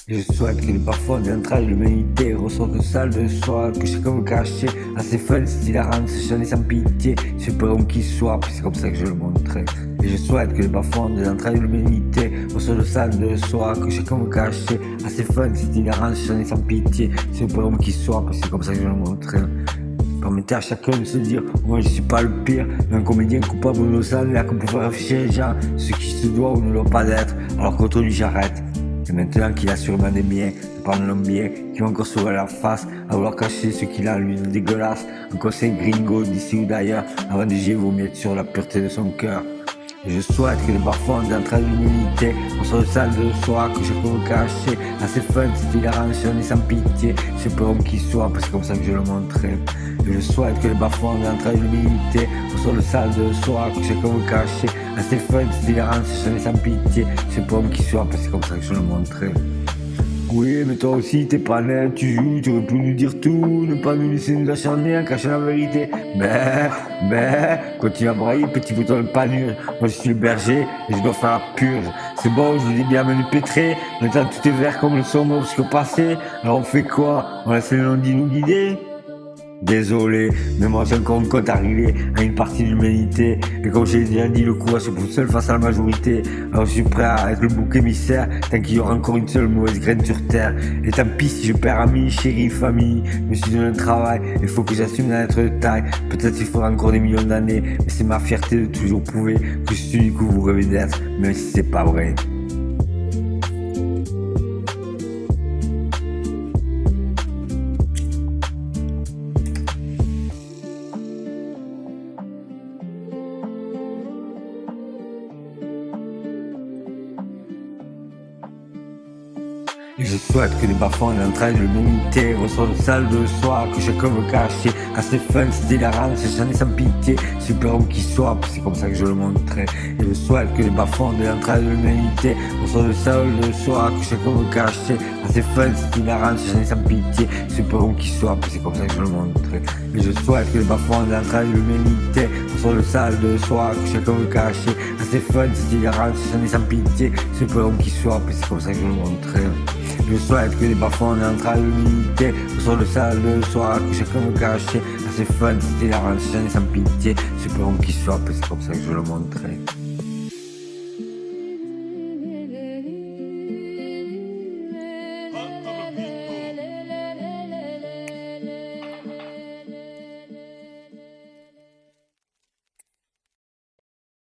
Je souhaite que les bas-fonds de l'entraille de l'humanité ressortent de salle de soi, que chacun veut cacher à ses fun, c'est hilarant, se chaîner sans pitié, super homme qu'il soit, puis c'est comme ça que je le montrerai. Et je souhaite que les bas-fonds de l'entraille de l'humanité ressortent de salle de soi, que chacun veut cacher à ses fun, c'est hilarant, se chaîner sans pitié, super homme qu'il soit, puis c'est comme ça que je le montrerai. Permettez à chacun de se dire, moi je suis pas le pire, mais un comédien coupable de nos salaires qu'on peut faire afficher les gens, ce qui se doit ou ne doit pas d'être, alors qu'aujourd'hui j'arrête. Et maintenant qu'il a sûrement des biens, de prendre l'homme bien, qui va encore sourire la face, à vouloir cacher ce qu'il a lui de dégueulasse, un conseil gringo d'ici ou d'ailleurs, avant de jeter vos miettes sur la pureté de son cœur. Et je souhaite que les bas-fonds d'entraide de l'humilité, on soit de salle de soi, que chacun veut cacher, assez fun, c'est hilarant, et sans pitié, c'est peu homme qu'il soit, parce que c'est comme ça que je le montrerai. Et je souhaite que les bas-fonds d'entraide de l'humilité, on soit de salle de soi, que chacun veut cacher, assez fun, c'est hilarant, et sans pitié, c'est peu homme qu'il soit, parce que c'est comme ça que je le montrerai. Oui, mais toi aussi, t'es pas net, tu joues, tu aurais pu nous dire tout, ne pas nous laisser nous acharner en cachant la vérité. Continue à brailler, petit bouton de panure. Moi, je suis le berger et je dois faire la purge. C'est bon, je vous dis bien menu pétré, maintenant tout est vert comme le sombre jusqu'au passé. Alors on fait quoi? On laisse les non-dits nous guider? Désolé, mais moi j'ai encore une cote à régler à une partie de l'humanité. Et comme j'ai déjà dit, le courage se trouve seul face à la majorité. Alors je suis prêt à être le bouc émissaire tant qu'il y aura encore une seule mauvaise graine sur terre. Et tant pis si je perds amis, chérie, famille. Je me suis donné un travail, il faut que j'assume d'en être de taille. Peut-être il faudra encore des millions d'années, mais c'est ma fierté de toujours prouver que je suis celui que vous rêvez d'être, même si c'est pas vrai. Et je souhaite que les bas-fonds de l'entraide de l'humanité ressortent de salle de soi, que chacun veut cacher assez fun, c'est hilarant, c'est chané sans pitié, super homme qu'il soit, c'est comme ça que je le montrerai. Et je souhaite que les bas-fonds de l'entraide de l'humanité ressortent de salle de soi, que chacun veut cacher assez fun, c'est hilarant, c'est chané sans pitié, super homme qu'il soit, c'est comme ça que je le montrerai. Et je souhaite que les bas-fonds de l'entraide de l'humanité ressortent de salle de soi, que chacun veut cacher assez fun, c'est hilarant, c'est chané sans pitié, super homme qu'il soit, c'est comme ça que je le montrerai. Je souhaite que les bas-fonds de l'entraide de l'humanité ressortent de salle de soi, que chacun veut cacher assez fun, c'est hilarant, c'est chané sans pitié, super homme qu'il soit, c'est comme ça que je le montrerai.